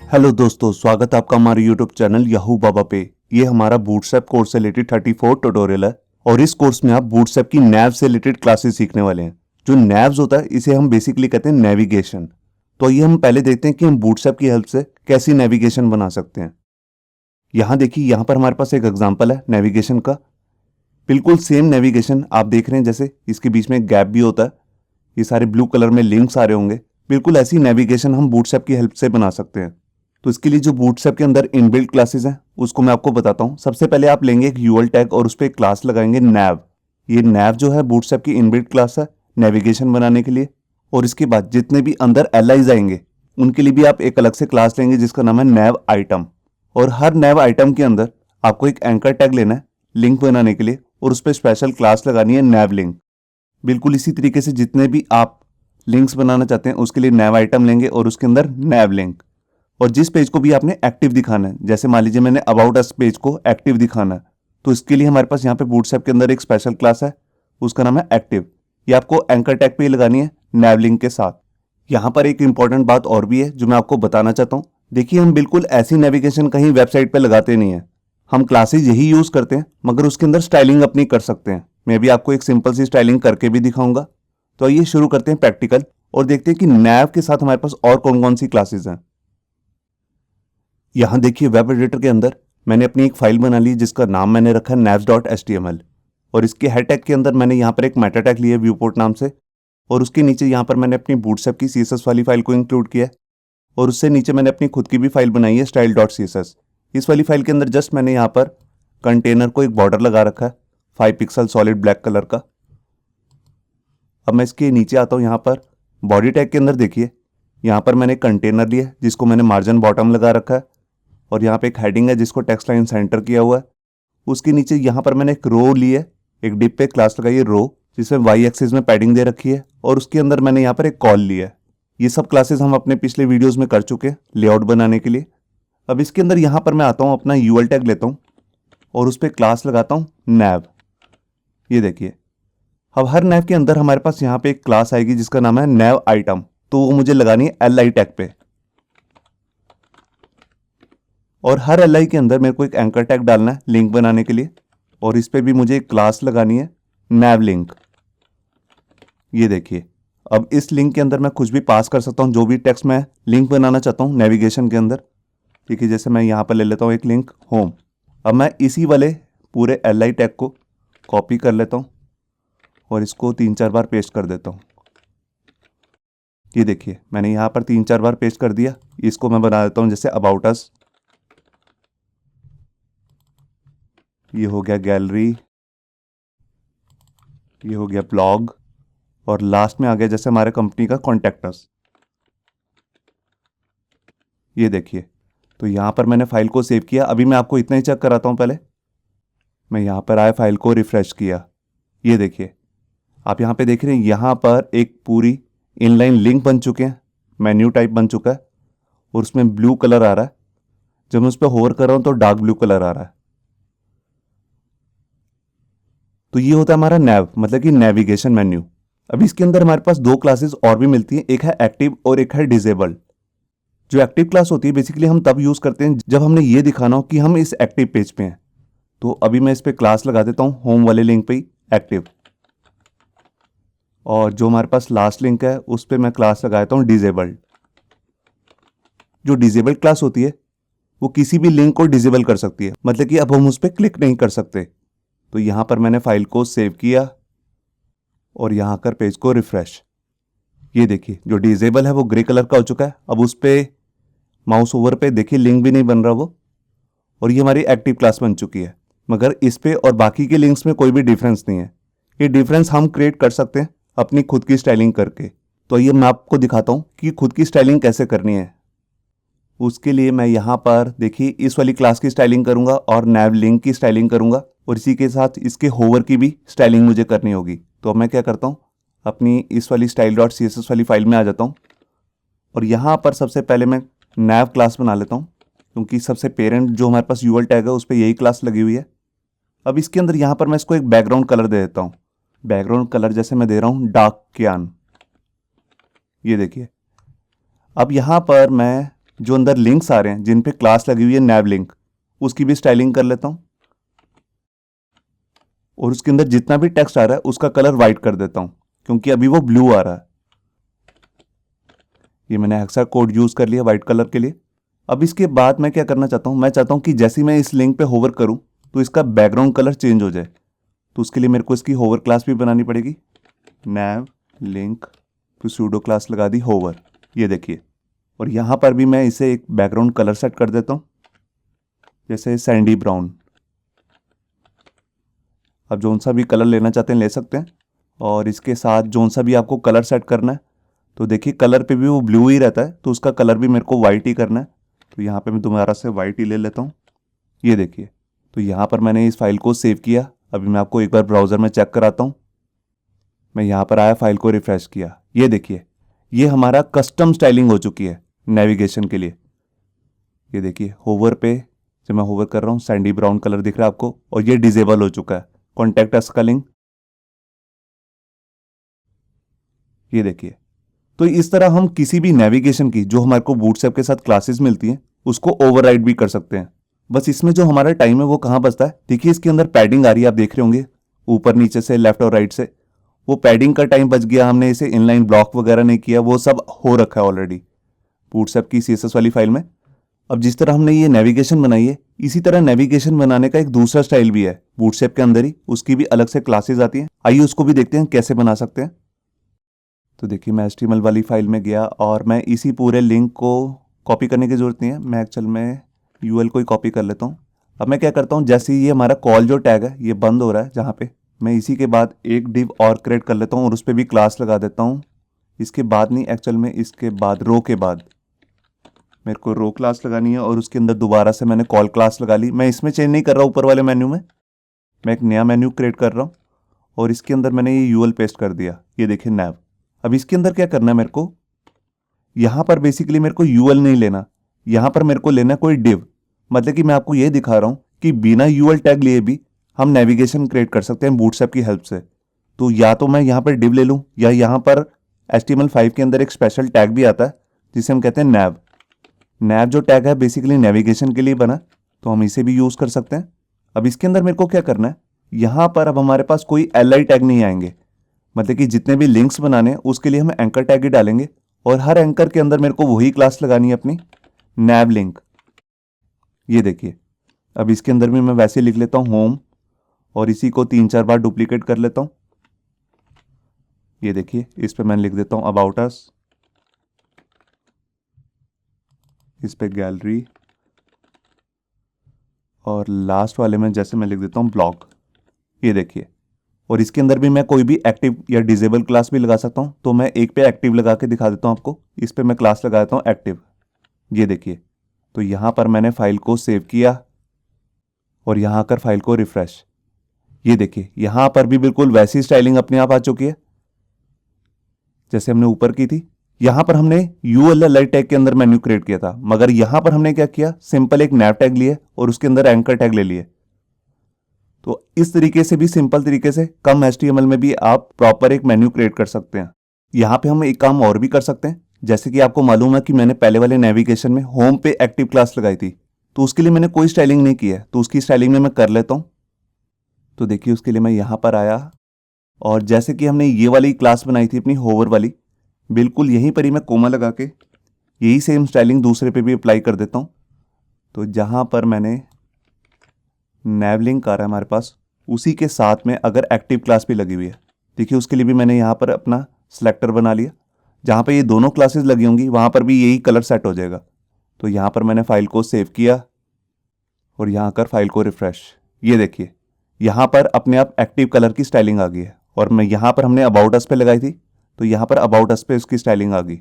Hello दोस्तों, स्वागत है आपका हमारे यूट्यूब चैनल याहू बाबा पे। ये हमारा बूटस्ट्रैप कोर्स से रिलेटेड 34 ट्यूटोरियल है और इस कोर्स में आप बूटस्ट्रैप की नैव से रिलेटेड क्लासेस सीखने वाले हैं। जो नैव्स होता है इसे हम बेसिकली कहते हैं नेविगेशन। तो ये हम पहले देखते हैं कि हम बूटस्ट्रैप की हेल्प से कैसी नेविगेशन बना सकते हैं। यहाँ देखिए, यहाँ पर हमारे पास एक एग्जाम्पल है नेविगेशन का। बिल्कुल सेम नेविगेशन आप देख रहे हैं, जैसे इसके बीच में गैप भी होता है, ये सारे ब्लू कलर में लिंक्स आ रहे होंगे। बिल्कुल ऐसी नेविगेशन हम बूटस्ट्रैप की हेल्प से बना सकते हैं। तो इसके लिए जो बूटस्ट्रैप के अंदर इनबिल्ट क्लासेस हैं उसको मैं आपको बताता हूं। सबसे पहले आप लेंगे एक यूएल टैग और उस पर क्लास लगाएंगे नैव। ये नैव जो है बूटस्ट्रैप की इनबिल्ट क्लास है नेविगेशन बनाने के लिए। और इसके बाद जितने भी अंदर एलाइज आएंगे उनके लिए भी आप एक अलग से क्लास लेंगे जिसका नाम है नैव आइटम। और हर नैव आइटम के अंदर आपको एक एंकर टैग लेना है लिंक बनाने के लिए और उस पर स्पेशल क्लास लगानी है नैव लिंक। बिल्कुल इसी तरीके से जितने भी आप लिंक्स बनाना चाहते हैं उसके लिए नैव आइटम लेंगे और उसके अंदर नैव लिंक। और जिस पेज को भी आपने एक्टिव दिखाना है, जैसे मान लीजिए मैंने अबाउट अस पेज को एक्टिव दिखाना है, तो इसके लिए हमारे पास यहाँ पे बूटस्ट्रैप के अंदर एक स्पेशल क्लास है, उसका नाम है एक्टिव। ये आपको एंकर टैग पे ही लगानी है नैव लिंक के साथ। यहाँ पर एक इंपॉर्टेंट बात और भी है जो मैं आपको बताना चाहता हूँ। देखिए, हम बिल्कुल ऐसी नेविगेशन कहीं वेबसाइट पे लगाते नहीं है। हम क्लासेज यही यूज करते हैं, मगर उसके अंदर स्टाइलिंग अपनी कर सकते हैं। मैं भी आपको एक सिंपल सी स्टाइलिंग करके भी दिखाऊंगा। तो आइए शुरू करते हैं प्रैक्टिकल और देखते हैं कि नैव के साथ हमारे पास और कौन कौन सी क्लासेज हैं। यहाँ देखिए, वेब एडिटर के अंदर मैंने अपनी एक फाइल बना ली जिसका नाम मैंने रखा है navs.html। और इसके हेड टैग के अंदर मैंने यहाँ पर एक मेटा टैग लिया व्यूपोर्ट नाम से। और उसके नीचे यहाँ पर मैंने अपनी बूटस्ट्रैप की CSS वाली फाइल को इंक्लूड किया है। और उससे नीचे मैंने अपनी खुद की भी फाइल बनाई है style.css। इस वाली फाइल के अंदर जस्ट मैंने यहाँ पर कंटेनर को एक बॉर्डर लगा रखा है 5 पिक्सल सॉलिड ब्लैक कलर का। अब मैं इसके नीचे आता हूँ। यहाँ पर बॉडी टैग के अंदर देखिए, यहाँ पर मैंने कंटेनर लिया जिसको मैंने मार्जिन बॉटम लगा रखा है। और यहाँ पे एक हेडिंग है जिसको टेक्स्ट लाइन सेंटर किया हुआ है। उसके नीचे यहाँ पर मैंने एक रो ली है, एक डिप पे क्लास लगाई है रो, जिसमें वाई एक्सिस में पैडिंग दे रखी है। और उसके अंदर मैंने यहाँ पर एक कॉल ली है। ये सब क्लासेस हम अपने पिछले वीडियोस में कर चुके हैं लेआउट बनाने के लिए। अब इसके अंदर यहाँ पर मैं आता हूँ, अपना यूएल टैग लेता हूँ और उस पर क्लास लगाता हूँ नैव। ये देखिए, अब हर नैव के अंदर हमारे पास यहाँ पे एक क्लास आएगी जिसका नाम है नैव आइटम। तो वो मुझे लगानी है एल टैग पे। और हर एल के अंदर मेरे को एक एंकर टैग डालना है लिंक बनाने के लिए। और इस पे भी मुझे एक क्लास लगानी है नैव लिंक। ये देखिए, अब इस लिंक के अंदर मैं कुछ भी पास कर सकता हूँ, जो भी टेक्स्ट मैं लिंक बनाना चाहता हूँ नेविगेशन के अंदर। ठीक है, जैसे मैं यहाँ पर ले लेता हूँ एक लिंक होम। अब मैं इसी वाले पूरे एल टैग को कॉपी कर लेता हूँ और इसको 3-4 बार पेस्ट कर देता हूँ। ये देखिए, मैंने यहाँ पर 3-4 बार पेस्ट कर दिया। इसको मैं बना देता हूँ जैसे अबाउट अस। ये हो गया गैलरी, ये हो गया ब्लॉग, और लास्ट में आ गया जैसे हमारे कंपनी का कॉन्टैक्ट अस। ये देखिए, तो यहाँ पर मैंने फाइल को सेव किया। अभी मैं आपको इतना ही चेक कराता हूँ। पहले मैं यहाँ पर आया, फाइल को रिफ्रेश किया। ये देखिए, आप यहाँ पे देख रहे हैं, यहाँ पर एक पूरी इनलाइन लिंक बन चुके हैं, मेन्यू टाइप बन चुका है और उसमें ब्लू कलर आ रहा है। जब मैं उस पर होवर कर रहा हूँ तो डार्क ब्लू कलर आ रहा है। तो ये होता है हमारा नैव, मतलब कि नेविगेशन मेन्यू। अब इसके अंदर हमारे पास दो क्लासेस और भी मिलती हैं, एक है एक्टिव और एक है डिसेबल। जो एक्टिव क्लास होती है बेसिकली हम तब यूज करते हैं जब हमने ये दिखाना हो कि हम इस एक्टिव पेज पे हैं। तो अभी मैं इस पे क्लास लगा देता हूं होम वाले लिंक पे ही एक्टिव। और जो हमारे पास लास्ट लिंक है उस पे मैं क्लास लगा देता हूं डिसेबल्ड। जो डिसेबल्ड क्लास होती है वो किसी भी लिंक को डिसेबल कर सकती है, मतलब कि अब हम उस पर क्लिक नहीं कर सकते। तो यहां पर मैंने फाइल को सेव किया और यहां कर पेज को रिफ्रेश। ये देखिए, जो डिसेबल है वो ग्रे कलर का हो चुका है। अब उस पर माउस ओवर पे देखिए, लिंक भी नहीं बन रहा वो। और ये हमारी एक्टिव क्लास बन चुकी है, मगर इस पे और बाकी के लिंक्स में कोई भी डिफरेंस नहीं है। ये डिफरेंस हम क्रिएट कर सकते हैं अपनी खुद की स्टाइलिंग करके। तो ये मैं आपको दिखाता हूँ कि खुद की स्टाइलिंग कैसे करनी है। उसके लिए मैं यहाँ पर देखिए इस वाली क्लास की स्टाइलिंग करूँगा और नैव लिंक की स्टाइलिंग करूँगा और इसी के साथ इसके होवर की भी स्टाइलिंग मुझे करनी होगी। तो मैं क्या करता हूँ, अपनी इस वाली style.css वाली फाइल में आ जाता हूँ और यहाँ पर सबसे पहले मैं नैव क्लास बना लेता हूँ, क्योंकि सबसे पेरेंट जो हमारे पास यूएल टैग है उस पर यही क्लास लगी हुई है। अब इसके अंदर यहाँ पर मैं इसको एक बैकग्राउंड कलर दे देता हूँ। बैकग्राउंड कलर जैसे मैं दे रहा हूँ डार्क क्यान। ये देखिए, अब यहाँ पर मैं जो अंदर लिंक्स आ रहे हैं जिन पे क्लास लगी हुई है नैव लिंक, उसकी भी स्टाइलिंग कर लेता हूँ। और उसके अंदर जितना भी टेक्स्ट आ रहा है उसका कलर वाइट कर देता हूँ, क्योंकि अभी वो ब्लू आ रहा है। ये मैंने हेक्सा कोड यूज कर लिया वाइट कलर के लिए। अब इसके बाद मैं क्या करना चाहता हूँ, मैं चाहता हूँ कि जैसे ही मैं इस लिंक पे होवर करूँ तो इसका बैकग्राउंड कलर चेंज हो जाए। तो उसके लिए मेरे को इसकी होवर क्लास भी बनानी पड़ेगी। नैव लिंक तो सूडो क्लास लगा दी होवर, ये देखिए। और यहाँ पर भी मैं इसे एक बैकग्राउंड कलर सेट कर देता हूँ, जैसे सैंडी ब्राउन। अब जौन सा भी कलर लेना चाहते हैं ले सकते हैं। और इसके साथ जौन सा भी आपको कलर सेट करना है, तो देखिए कलर पे भी वो ब्लू ही रहता है, तो उसका कलर भी मेरे को वाइट ही करना है। तो यहाँ पे मैं दोबारा से वाइट ही ले लेता हूँ, ये देखिए। तो यहाँ पर मैंने इस फाइल को सेव किया। अभी मैं आपको एक बार ब्राउज़र में चेक कराता हूँ। मैं यहाँ पर आया, फाइल को रिफ्रेश किया, ये देखिए ये हमारा कस्टम स्टाइलिंग हो चुकी है नेविगेशन के लिए। ये देखिए होवर पे जब मैं होवर कर रहा हूँ सैंडी ब्राउन कलर दिख रहा है आपको, और ये डिजेबल हो चुका है कॉन्टैक्ट अस का लिंक, ये देखिए। तो इस तरह हम किसी भी नेविगेशन की जो हमारे को बूटस्ट्रैप के साथ क्लासेस मिलती हैं उसको ओवरराइड भी कर सकते हैं। बस इसमें जो हमारा टाइम है वो कहाँ बचता है, देखिए इसके अंदर पैडिंग आ रही है, आप देख रहे होंगे ऊपर नीचे से लेफ्ट और राइट से। वो पैडिंग का टाइम बच गया, हमने इसे इनलाइन ब्लॉक वगैरह नहीं किया, वो सब हो रखा है ऑलरेडी बूटस्ट्रैप की CSS वाली फाइल में। अब जिस तरह हमने ये नेविगेशन बनाई है, इसी तरह नेविगेशन बनाने का एक दूसरा स्टाइल भी है बूटस्ट्रैप के अंदर ही, उसकी भी अलग से क्लासेस आती हैं। आइए उसको भी देखते हैं कैसे बना सकते हैं। तो देखिए मैं HTML वाली फाइल में गया और मैं इसी पूरे लिंक को कॉपी करने की ज़रूरत नहीं है, मैं एक्चुअल में UL को ही कॉपी कर लेता हूँ। अब मैं क्या करता हूँ, जैसे ये हमारा कॉल जो टैग है ये बंद हो रहा है जहाँ पे, मैं इसी के बाद एक डिव और क्रिएट कर लेता हूँ और उस पर भी क्लास लगा देता हूँ। इसके बाद नहीं, एक्चुअल में इसके बाद रो के बाद मेरे को रो क्लास लगानी है और उसके अंदर दोबारा से मैंने कॉल क्लास लगा ली। मैं इसमें चेंज नहीं कर रहा ऊपर वाले मेन्यू में, मैं एक नया मेन्यू क्रिएट कर रहा हूँ और इसके अंदर मैंने ये UL पेस्ट कर दिया, ये देखिए नैव। अब इसके अंदर क्या करना है मेरे को, यहाँ पर बेसिकली मेरे को UL नहीं लेना, यहाँ पर मेरे को लेना कोई डिव। मतलब कि मैं आपको ये दिखा रहा हूँ कि बिना UL टैग लिए भी हम नेविगेशन क्रिएट कर सकते हैं बूटस्ट्रैप की हेल्प से। तो या तो मैं यहाँ पर डिव ले लूँ, या यहाँ पर HTML5 के अंदर एक स्पेशल टैग भी आता है जिसे हम कहते हैं नैव। नैव जो टैग है बेसिकली नेविगेशन के लिए बना, तो हम इसे भी यूज़ कर सकते हैं। अब इसके अंदर मेरे को क्या करना है, यहाँ पर अब हमारे पास कोई LI टैग नहीं आएंगे, मतलब कि जितने भी लिंक्स बनाने हैं उसके लिए हम एंकर टैग ही डालेंगे। और हर एंकर के अंदर मेरे को वही क्लास लगानी है अपनी नैव लिंक, ये देखिए। अब इसके अंदर भी मैं वैसे लिख लेता हूँ होम, और इसी को 3-4 बार डुप्लीकेट कर लेता हूँ, ये देखिए। इस पे मैं लिख देता हूँ अबाउट अस, इस पे गैलरी, और लास्ट वाले में जैसे मैं लिख देता हूँ ब्लॉग, ये देखिए। और इसके अंदर भी मैं कोई भी एक्टिव या डिजेबल क्लास भी लगा सकता हूँ, तो मैं एक पे एक्टिव लगा के दिखा देता हूँ आपको। इस पे मैं क्लास लगा देता हूँ एक्टिव, ये देखिए। तो यहाँ पर मैंने फाइल को सेव किया और यहाँ आकर फाइल को रिफ्रेश, ये देखिए यहाँ पर भी बिल्कुल वैसी स्टाइलिंग अपने आप आ चुकी है जैसे हमने ऊपर की थी। यहाँ पर हमने UL टैग के अंदर मेन्यू क्रिएट किया था, मगर यहाँ पर हमने क्या किया, सिंपल एक नैव टैग लिए और उसके अंदर एंकर टैग ले लिए। तो इस तरीके से भी, सिंपल तरीके से कम HTML में भी आप प्रॉपर एक मेन्यू क्रिएट कर सकते हैं। यहाँ पे हम एक काम और भी कर सकते हैं, जैसे कि आपको मालूम है कि मैंने पहले वाले नेविगेशन में होम पे एक्टिव क्लास लगाई थी, तो उसके लिए मैंने कोई स्टाइलिंग नहीं की है, तो उसकी स्टाइलिंग में मैं कर लेता हूँ। तो देखिए उसके लिए मैं यहाँ पर आया और जैसे कि हमने ये वाली क्लास बनाई थी अपनी होवर वाली, बिल्कुल यहीं पर ही मैं कोमा लगा के यही सेम स्टाइलिंग दूसरे पे भी अप्लाई कर देता हूँ। तो जहाँ पर मैंने नैव लिंक आ रहा है हमारे पास, उसी के साथ में अगर एक्टिव क्लास भी लगी हुई है, देखिए उसके लिए भी मैंने यहाँ पर अपना सेलेक्टर बना लिया। जहाँ पे ये दोनों क्लासेस लगी होंगी वहाँ पर भी यही कलर सेट हो जाएगा। तो यहाँ पर मैंने फाइल को सेव किया और यहाँ कर फाइल को रिफ्रेश, ये देखिए यहाँ पर अपने आप एक्टिव कलर की स्टाइलिंग आ गई है। और मैं यहाँ पर हमने अबाउट अस पे लगाई थी, तो यहाँ पर अबाउट अस पे उसकी स्टाइलिंग आ गई।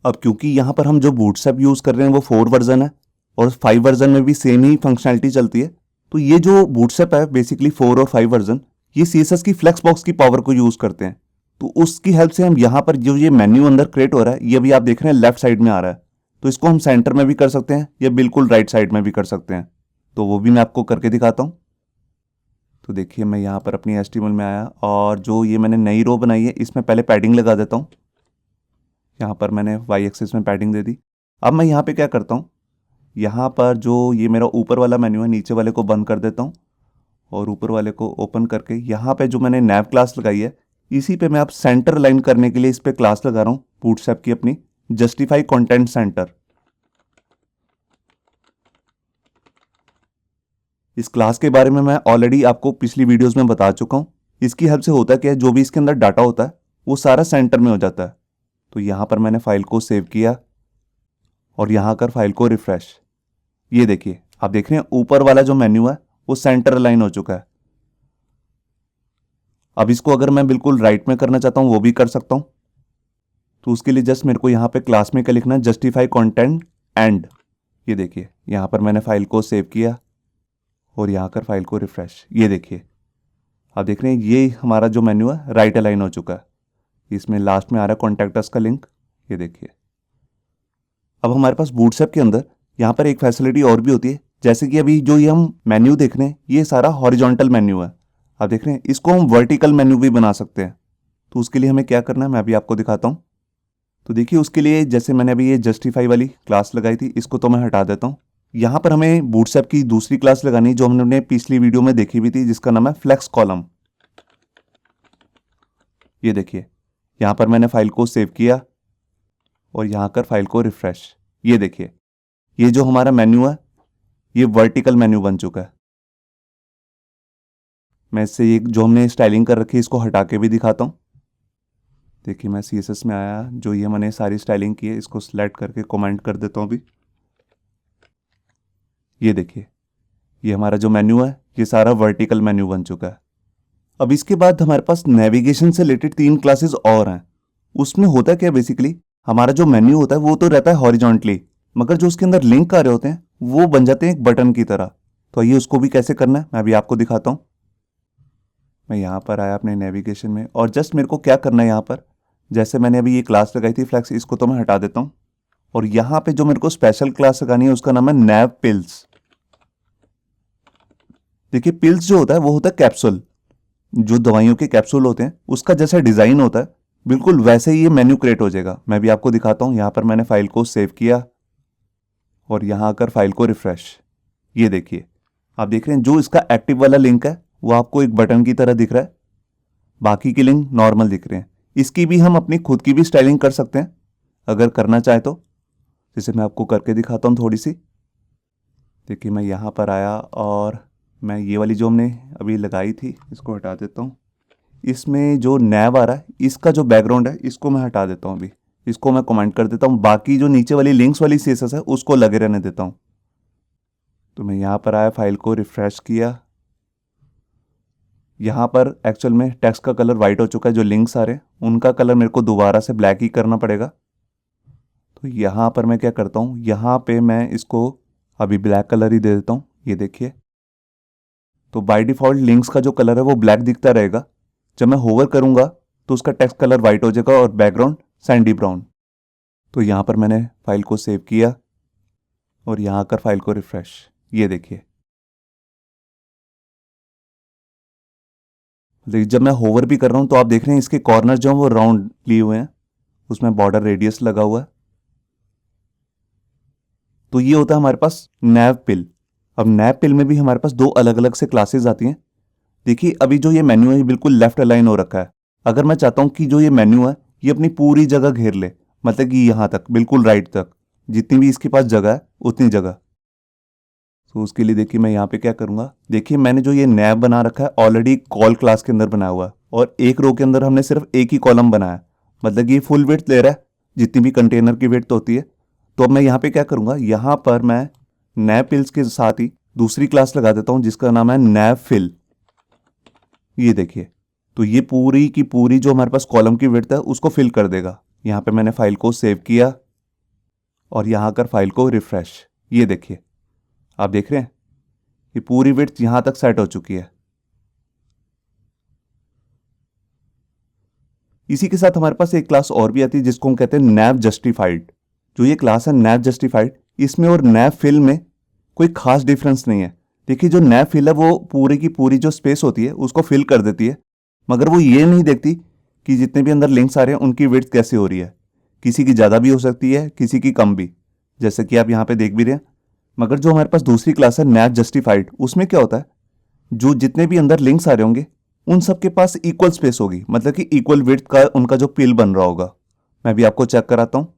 अब क्योंकि यहाँ पर हम जो बूटस्ट्रैप यूज़ कर रहे हैं वो 4 वर्जन है और 5 वर्जन में भी सेम ही फंक्शनैलिटी चलती है, तो ये जो बूटस्ट्रैप है बेसिकली 4 और 5 वर्जन, ये CSS की फ्लेक्स बॉक्स की पावर को यूज़ करते हैं। तो उसकी हेल्प से हम यहाँ पर जो ये मेन्यू अंदर क्रिएट हो रहा है, ये भी आप देख रहे हैं लेफ्ट साइड में आ रहा है, तो इसको हम सेंटर में भी कर सकते हैं या बिल्कुल राइट साइड में भी कर सकते हैं। तो वो भी मैं आपको करके दिखाता हूँ। तो देखिए मैं यहाँ पर अपनी HTML में आया और जो ये मैंने नई रो बनाई है इसमें पहले पैडिंग लगा देता हूँ। यहाँ पर मैंने Y एक्सिस में पैडिंग दे दी अब मैं यहाँ पे क्या करता हूँ, यहाँ पर जो ये मेरा ऊपर वाला मेन्यू है नीचे वाले को बंद कर देता हूँ और ऊपर वाले को ओपन करके यहाँ पे जो मैंने नैव क्लास लगाई है इसी पे मैं अब सेंटर लाइन करने के लिए इस पे क्लास लगा रहा हूँ बूटस्ट्रैप की अपनी जस्टिफाई कंटेंट सेंटर। इस क्लास के बारे में मैं ऑलरेडी आपको पिछली वीडियोस में बता चुका हूँ। इसकी हेल्प से होता क्या है, जो भी इसके अंदर डाटा होता है वो सारा सेंटर में हो जाता है। तो यहाँ पर मैंने फाइल को सेव किया और यहाँ कर फाइल को रिफ्रेश। ये देखिए, आप देख रहे हैं ऊपर वाला जो मेन्यू है वो सेंटर अलाइन हो चुका है। अब इसको अगर मैं बिल्कुल राइट में करना चाहता हूँ वो भी कर सकता हूँ। तो उसके लिए जस्ट मेरे को यहाँ पे क्लास में क्या लिखना है, जस्टिफाई कंटेंट एंड। ये देखिए यहाँ पर मैंने फाइल को सेव किया और यहाँ कर फाइल को रिफ्रेश। ये देखिए आप देख रहे हैं ये हमारा जो मेन्यू है राइट अलाइन हो चुका है। इसमें लास्ट में आ रहा है कॉन्टैक्ट अस का लिंक। ये देखिए अब हमारे पास बूटस्ट्रैप के अंदर यहाँ पर एक फैसिलिटी और भी होती है, जैसे कि अभी जो ये हम मेन्यू देख रहे हैं ये सारा हॉरिजॉन्टल मेन्यू है। आप देख रहे हैं इसको हम वर्टिकल मेन्यू भी बना सकते हैं। तो उसके लिए हमें क्या करना है मैं अभी आपको दिखाता हूँ। तो देखिए उसके लिए जैसे मैंने अभी ये जस्टिफाई वाली क्लास लगाई थी इसको तो मैं हटा देता हूँ। यहाँ पर हमें बूटस्ट्रैप की दूसरी क्लास लगानी है जो हमने पिछली वीडियो में देखी हुई थी, जिसका नाम है फ्लेक्स कॉलम। ये देखिए यहाँ पर मैंने फाइल को सेव किया और यहाँ कर फाइल को रिफ्रेश। ये देखिए ये जो हमारा मेन्यू है ये वर्टिकल मेन्यू बन चुका है। मैं इससे ये जो हमने स्टाइलिंग कर रखी है इसको हटा के भी दिखाता हूँ। देखिए मैं CSS में आया, जो ये मैंने सारी स्टाइलिंग की है इसको सिलेक्ट करके कमेंट कर देता हूँ अभी। ये देखिए ये हमारा जो मेन्यू है ये सारा वर्टिकल मेन्यू बन चुका है। अब इसके बाद हमारे पास नेविगेशन से रिलेटेड 3 क्लासेस और हैं। उसमें होता क्या बेसिकली, हमारा जो मेन्यू होता है वो तो रहता है हॉरिजॉन्टली, मगर जो उसके अंदर लिंक आ रहे होते हैं वो बन जाते हैं एक बटन की तरह। तो आइए उसको भी कैसे करना है मैं अभी आपको दिखाता हूँ। मैं यहाँ पर आया अपने नेविगेशन में और जस्ट मेरे को क्या करना है, यहाँ पर जैसे मैंने अभी ये क्लास लगाई थी फ्लेक्स, इसको तो मैं हटा देता हूँ और यहाँ पे जो मेरे को स्पेशल क्लास लगानी है उसका नाम है नैव पिल्स। देखिए पिल्स जो होता है वो होता है कैप्सूल, जो दवाइयों के कैप्सूल होते हैं उसका जैसा डिजाइन होता है बिल्कुल वैसे ही ये मेन्यू क्रिएट हो जाएगा। मैं भी आपको दिखाता हूँ। यहाँ पर मैंने फाइल को सेव किया और यहाँ आकर फाइल को रिफ्रेश। ये देखिए आप देख रहे हैं जो इसका एक्टिव वाला लिंक है वो आपको एक बटन की तरह दिख रहा है, बाकी के लिंक नॉर्मल दिख रहे हैं। इसकी भी हम अपनी खुद की भी स्टाइलिंग कर सकते हैं अगर करना चाहे तो, जैसे मैं आपको करके दिखाता हूँ थोड़ी सी। देखिए मैं यहाँ पर आया और मैं ये वाली जो हमने अभी लगाई थी इसको हटा देता हूँ। इसमें जो नैव आ रहा है इसका जो बैकग्राउंड है इसको मैं हटा देता हूँ। अभी इसको मैं कमेंट कर देता हूँ, बाकी जो नीचे वाली लिंक्स वाली CSS है उसको लगे रहने देता हूँ। तो मैं यहाँ पर आया, फाइल को रिफ्रेश किया। यहाँ पर एक्चुअल में टेक्स्ट का कलर वाइट हो चुका है, जो लिंक्स आ रहे हैं उनका कलर मेरे को दोबारा से ब्लैक ही करना पड़ेगा। तो यहाँ पर मैं क्या करता हूँ, यहाँ पे मैं इसको अभी ब्लैक कलर ही दे देता हूँ। ये देखिए तो बाय डिफ़ॉल्ट लिंक्स का जो कलर है वो ब्लैक दिखता रहेगा। जब मैं होवर करूँगा तो उसका टेक्स्ट कलर वाइट हो जाएगा और बैकग्राउंड सैंडी ब्राउन। तो यहाँ पर मैंने फाइल को सेव किया और यहाँ कर फाइल को रिफ्रेश। ये देखिए जब मैं होवर भी कर रहा हूँ तो आप देख रहे हैं इसके कॉर्नर जो हैं वो राउंड लिए हुए हैं, उसमें बॉर्डर रेडियस लगा हुआ है। तो ये होता है हमारे पास नैव पिल। अब नैव पिल में भी हमारे पास 2 अलग अलग से क्लासेस आती हैं। देखिए अभी जो ये मेन्यू है बिल्कुल लेफ्ट अलाइन हो रखा है। अगर मैं चाहता हूँ कि जो ये मेन्यू है ये अपनी पूरी जगह घेर ले, मतलब कि यहाँ तक बिल्कुल राइट तक जितनी भी इसके पास जगह है उतनी जगह, तो उसके लिए देखिए मैं यहाँ पे क्या करूँगा। देखिए मैंने जो ये नैव बना रखा है ऑलरेडी कॉल क्लास के अंदर बनाया हुआ है और एक रो के अंदर हमने सिर्फ एक ही कॉलम बनाया, मतलब कि ये फुल विड्थ ले रहा है जितनी भी कंटेनर की विड्थ होती है। तो अब मैं यहाँ पे क्या करूँगा, यहाँ पर मैं नैव पिल्स के साथ ही दूसरी क्लास लगा देता हूँ जिसका नाम है नैव फिल। ये देखिए तो ये पूरी की पूरी जो हमारे पास कॉलम की विड्थ है उसको फिल कर देगा। यहाँ पे मैंने फाइल को सेव किया और यहाँ कर फाइल को रिफ्रेश। ये देखिए आप देख रहे हैं ये पूरी विड्थ यहाँ तक सेट हो चुकी है। इसी के साथ हमारे पास एक क्लास और भी आती है जिसको हम कहते हैं नैव जस्टिफाइड। जो ये क्लास है नैव जस्टिफाइड, इसमें और नैव फिल में कोई खास डिफरेंस नहीं है। देखिए जो नैव फिल है वो पूरी की पूरी जो स्पेस होती है उसको फिल कर देती है, मगर वो ये नहीं देखती कि जितने भी अंदर लिंक्स आ रहे हैं उनकी विड्थ कैसे हो रही है। किसी की ज़्यादा भी हो सकती है, किसी की कम भी। जैसे कि आप यहाँ पे देख भी रहे हैं। मगर जो हमारे पास दूसरी क्लास है नैव जस्टिफाइड, उसमें क्या होता है, जो जितने भी अंदर लिंक्स आ रहे होंगे उन सबके पास इक्वल स्पेस होगी, मतलब कि इक्वल विड्थ का उनका जो पिल बन रहा होगा। मैं भी आपको चेक कराता हूँ।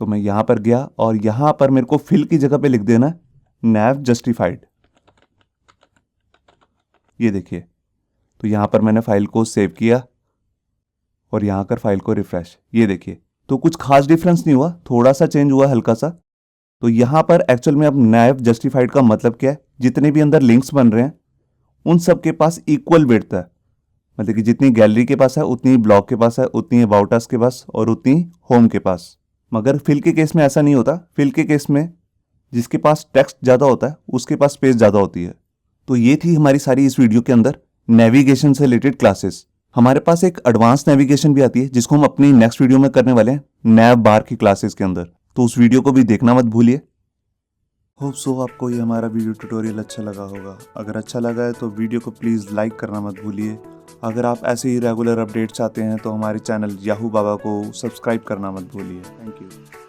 तो मैं यहाँ पर गया और यहाँ पर मेरे को फिल की जगह पे लिख देना है नैव जस्टिफाइड। ये देखिए, तो यहाँ पर मैंने फाइल को सेव किया और यहाँ कर फाइल को रिफ्रेश। ये देखिए, तो कुछ खास डिफरेंस नहीं हुआ, थोड़ा सा चेंज हुआ हल्का सा। तो यहाँ पर एक्चुअल में अब नैव जस्टिफाइड का मतलब क्या है, जितने भी अंदर लिंक्स बन रहे हैं उन सब के पास इक्वल विड्थ है, मतलब कि जितनी गैलरी के पास है उतनी ब्लॉग के पास है, उतनी अबाउट अस के पास और उतनी होम के पास। मगर फिल के केस में ऐसा नहीं होता। फिल के केस में जिसके पास टेक्स्ट ज़्यादा होता है उसके पास स्पेस ज़्यादा होती है। तो ये थी हमारी सारी इस वीडियो के अंदर नेविगेशन से रिलेटेड क्लासेस। हमारे पास एक एडवांस नेविगेशन भी आती है जिसको हम अपनी नेक्स्ट वीडियो में करने वाले हैं नैव बार की क्लासेस के अंदर, तो उस वीडियो को भी देखना मत भूलिए। होप सो आपको ये हमारा वीडियो ट्यूटोरियल अच्छा लगा होगा। अगर अच्छा लगा है तो वीडियो को प्लीज़ लाइक करना मत भूलिए। अगर आप ऐसे ही रेगुलर अपडेट चाहते हैं तो हमारे चैनल याहू बाबा को सब्सक्राइब करना मत भूलिए। Thank you.